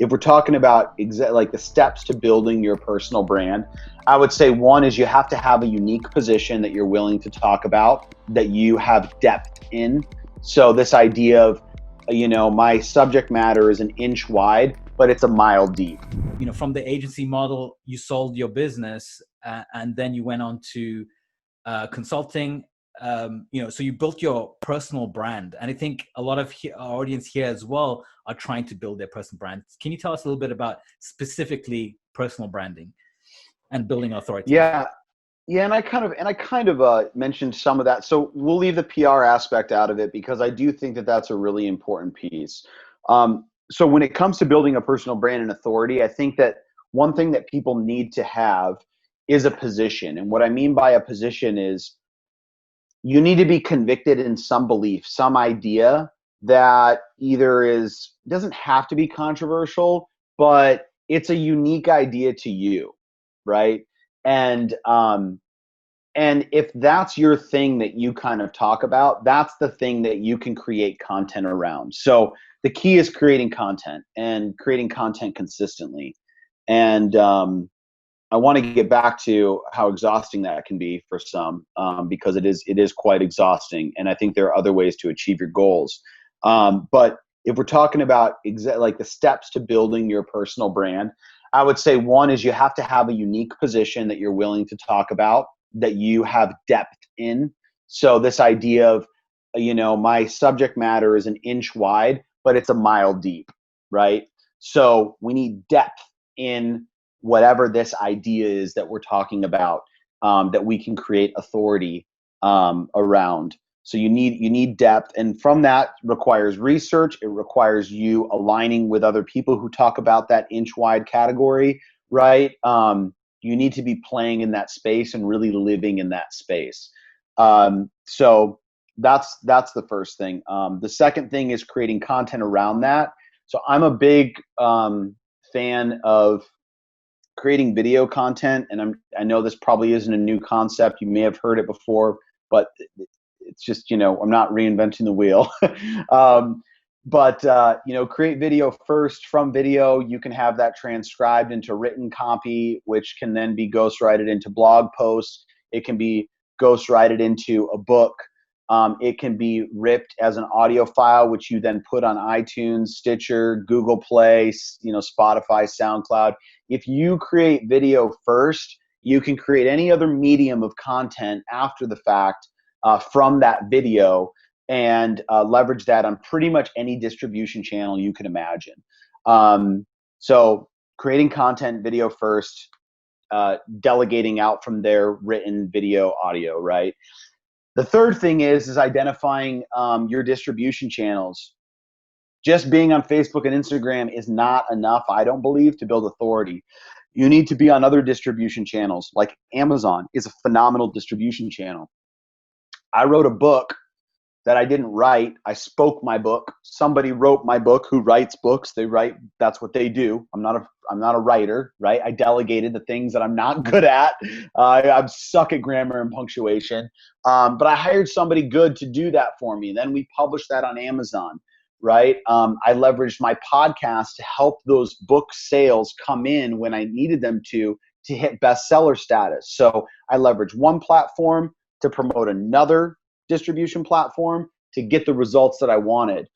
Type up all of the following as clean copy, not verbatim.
if we're talking about like the steps to building your personal brand, I would say one is you have to have a unique position that you're willing to talk about, that you have depth in. So this idea of, my subject matter is an inch wide, but it's a mile deep. From the agency model, you sold your business and then you went on to consulting. So you built your personal brand, and I think a lot of our audience here as well are trying to build their personal brand. Can you tell us a little bit about specifically personal branding and building authority? Yeah, and I kind of mentioned some of that. So we'll leave the PR aspect out of it because I do think that that's a really important piece. So when it comes to building a personal brand and authority, I think that one thing that people need to have is a position. And what I mean by a position is you need to be convicted in some belief, some idea that either doesn't have to be controversial, but it's a unique idea to you, right? And if that's your thing that you kind of talk about, that's the thing that you can create content around. So the key is creating content and creating content consistently. And I want to get back to how exhausting that can be for some, because it is quite exhausting. And I think there are other ways to achieve your goals. But if we're talking about like the steps to building your personal brand, I would say one is you have to have a unique position that you're willing to talk about, that you have depth in. So this idea of, my subject matter is an inch wide, but it's a mile deep, right? So we need depth in whatever this idea is that we're talking about, that we can create authority around. So you need depth, and from that requires research. It requires you aligning with other people who talk about that inch wide category, right? You need to be playing in that space and really living in that space. So that's the first thing. The second thing is creating content around that. So I'm a big fan of creating video content, and I know this probably isn't a new concept. You may have heard it before, but it's just, I'm not reinventing the wheel. But create video first. From video, you can have that transcribed into written copy, which can then be ghostwrited into blog posts. It can be ghostwrited into a book. It can be ripped as an audio file, which you then put on iTunes, Stitcher, Google Play, Spotify, SoundCloud. If you create video first, you can create any other medium of content after the fact from that video, and leverage that on pretty much any distribution channel you can imagine. So creating content video first, delegating out from there, written, video, audio, right? The third thing is identifying your distribution channels. Just being on Facebook and Instagram is not enough, I don't believe, to build authority. You need to be on other distribution channels. Like Amazon is a phenomenal distribution channel. I wrote a book that I didn't write. I spoke my book. Somebody wrote my book. Who writes books? They write. That's what they do. I'm not a writer, right? I delegated the things that I'm not good at. I suck at grammar and punctuation. But I hired somebody good to do that for me. Then we published that on Amazon, right? I leveraged my podcast to help those book sales come in when I needed them to hit bestseller status. So I leveraged one platform to promote another distribution platform to get the results that I wanted.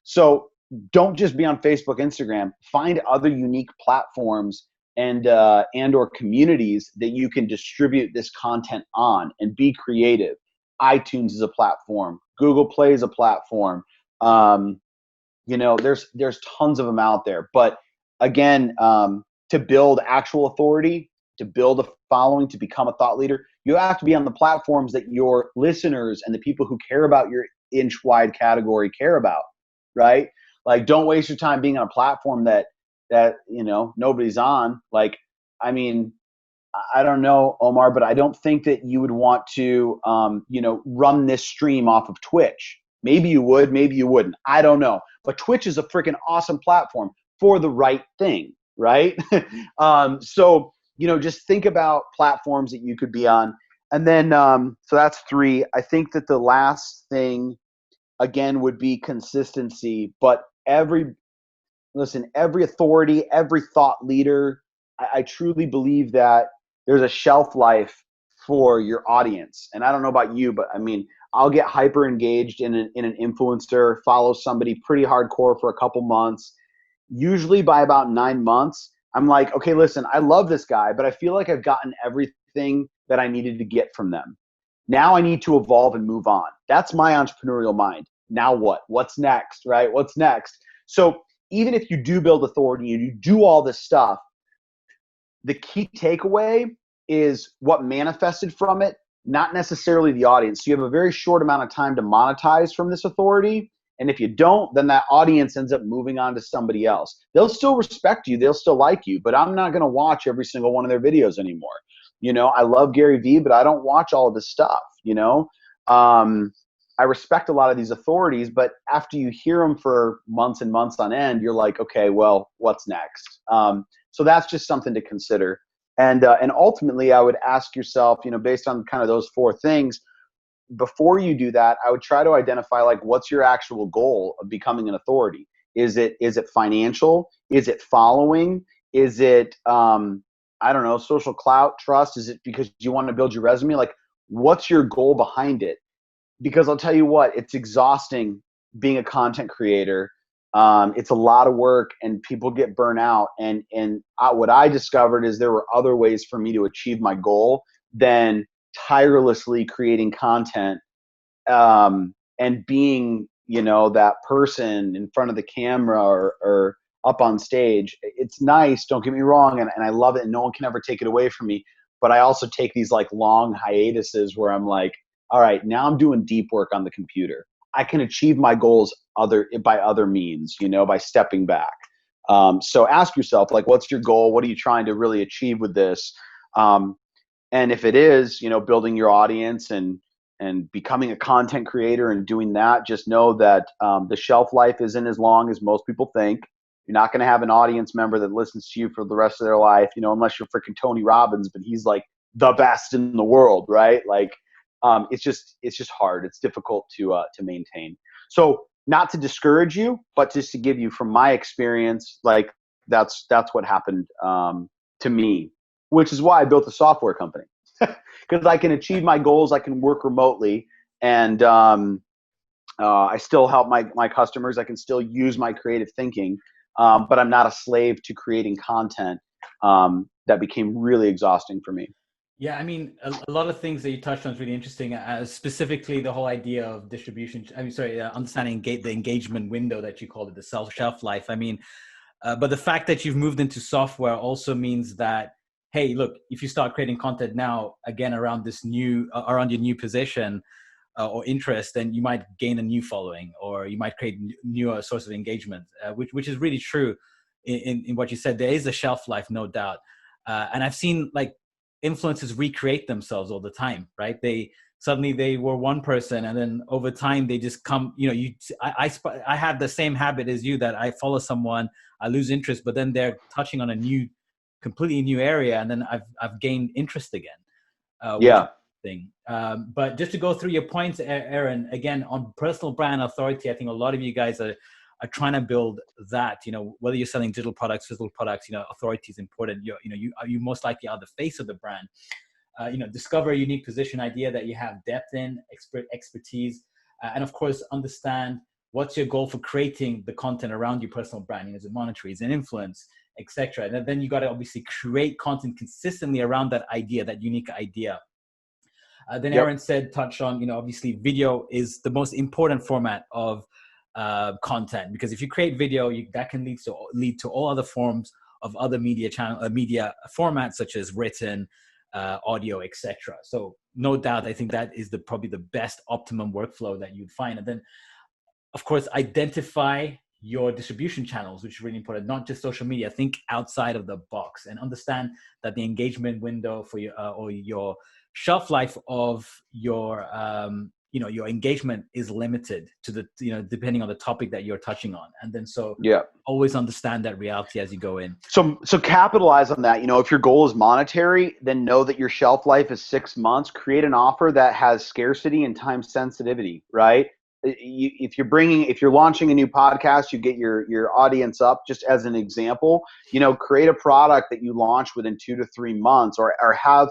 So don't just be on Facebook, Instagram. Find other unique platforms and or communities that you can distribute this content on, and be creative. iTunes is a platform. Google Play is a platform. There's tons of them out there. But again, to build actual authority, to build a following, to become a thought leader, you have to be on the platforms that your listeners and the people who care about your inch wide category care about, right? Like, don't waste your time being on a platform that nobody's on. Like, I mean, I don't know, Omar, but I don't think that you would want to, run this stream off of Twitch. Maybe you would, maybe you wouldn't. I don't know. But Twitch is a freaking awesome platform for the right thing, right? So just think about platforms that you could be on. And then, so that's 3. I think that the last thing, again, would be consistency. But listen, every authority, every thought leader, I truly believe that there's a shelf life for your audience. And I don't know about you, but I mean, I'll get hyper engaged in an influencer, follow somebody pretty hardcore for a couple months. Usually by about 9 months, I'm like, okay, listen, I love this guy, but I feel like I've gotten everything that I needed to get from them. Now I need to evolve and move on. That's my entrepreneurial mind. Now what? What's next, right? What's next? So even if you do build authority and you do all this stuff, the key takeaway is what manifested from it, not necessarily the audience. So you have a very short amount of time to monetize from this authority. And if you don't, then that audience ends up moving on to somebody else. They'll still respect you. They'll still like you, but I'm not going to watch every single one of their videos anymore. You know, I love Gary Vee, but I don't watch all of his stuff, you know. I respect a lot of these authorities, but after you hear them for months and months on end, you're like, okay, well, what's next? So that's just something to consider. And ultimately, I would ask yourself, you know, based on kind of those four things, before you do that, I would try to identify like what's your actual goal of becoming an authority. Is it financial? Is it following? Is it I don't know, social clout, trust? Is it because you want to build your resume? Like, what's your goal behind it? Because I'll tell you what, it's exhausting being a content creator. It's a lot of work and people get burnt out. And what I discovered is there were other ways for me to achieve my goal than tirelessly creating content and being, you know, that person in front of the camera or up on stage. It's nice, don't get me wrong, and I love it, and no one can ever take it away from me. But I also take these like long hiatuses where I'm like, all right, now I'm doing deep work on the computer. I can achieve my goals by other means, you know, by stepping back. So ask yourself, like, what's your goal? What are you trying to really achieve with this? And if it is, you know, building your audience and becoming a content creator and doing that, just know that the shelf life isn't as long as most people think. You're not going to have an audience member that listens to you for the rest of their life, you know, unless you're freaking Tony Robbins, but he's like the best in the world, right? Like, it's just hard. It's difficult to maintain. So not to discourage you, but just to give you from my experience, like that's what happened to me, which is why I built a software company because I can achieve my goals. I can work remotely, and I still help my customers. I can still use my creative thinking, but I'm not a slave to creating content. That became really exhausting for me. Yeah, I mean, a lot of things that you touched on is really interesting. Specifically, the whole idea of distribution. I mean, sorry, understanding the engagement window that you called it, the shelf life. I mean, but the fact that you've moved into software also means that, hey, look, if you start creating content now, again, around around your new position or interest, then you might gain a new following, or you might create newer source of engagement, which is really true in what you said. There is a shelf life, no doubt. And I've seen like influencers recreate themselves all the time, right? Suddenly they were one person, and then over time they just come, you know, I have the same habit as you, that I follow someone, I lose interest, but then they're touching on a completely new area, and then I've gained interest again. Which Yeah. thing. But just to go through your points, Aaron, again, on personal brand authority, I think a lot of you guys are trying to build that. You know, whether you're selling digital products, physical products, you know, authority is important. You most likely are the face of the brand. You know, discover a unique position idea that you have depth in, expertise, and of course, understand what's your goal for creating the content around your personal branding. Is it monetary? Is it influence, etc.? And then you got to obviously create content consistently around that idea, that unique idea. Then Yep. Aaron touched on, you know, obviously video is the most important format of content, because if you create video, that can lead to all other forms of other media formats, such as written, audio, etc. So no doubt, I think that is probably the best optimum workflow that you'd find. And then, of course, identify your distribution channels, which is really important. Not just social media. Think outside of the box and understand that the engagement window for your or your shelf life of your your engagement is limited to depending on the topic that you're touching on. And then Yeah. always understand that reality as you go in. So capitalize on that. You know, if your goal is monetary, then know that your shelf life is 6 months. Create an offer that has scarcity and time sensitivity, right? if you're launching a new podcast, you get your audience up. Just as an example, create a product that you launch within 2 to 3 months, or have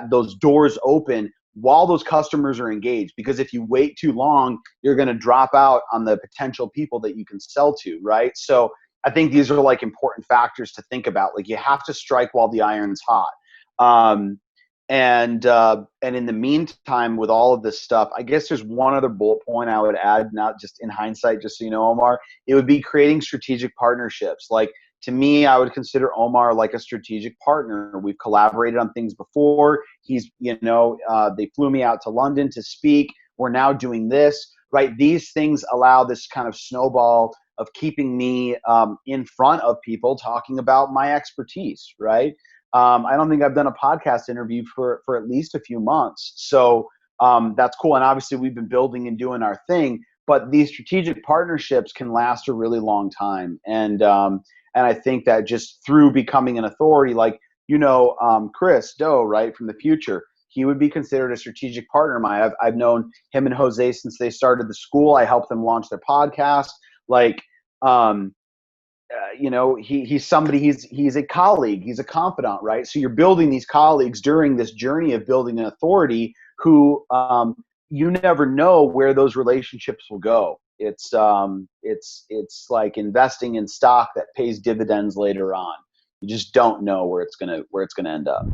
those doors open while those customers are engaged. Because if you wait too long, you're going to drop out on the potential people that you can sell to, right? So I think these are like important factors to think about. Like, you have to strike while the iron's hot. And in the meantime, with all of this stuff, I guess there's one other bullet point I would add, not just in hindsight, just so you know, Omar, it would be creating strategic partnerships. Like, to me, I would consider Omar like a strategic partner. We've collaborated on things before. He's, they flew me out to London to speak. We're now doing this, right? These things allow this kind of snowball of keeping me in front of people talking about my expertise, right? I don't think I've done a podcast interview for at least a few months. So that's cool. And obviously we've been building and doing our thing, but these strategic partnerships can last a really long time. And I think that just through becoming an authority, like, Chris Doe, right, from the future, he would be considered a strategic partner of mine. I've known him and Jose since they started the school. I helped them launch their podcast. Like, he's somebody, he's a colleague, he's a confidant, right? So you're building these colleagues during this journey of building an authority who you never know where those relationships will go. It's like investing in stock that pays dividends later on. You just don't know where it's gonna end up.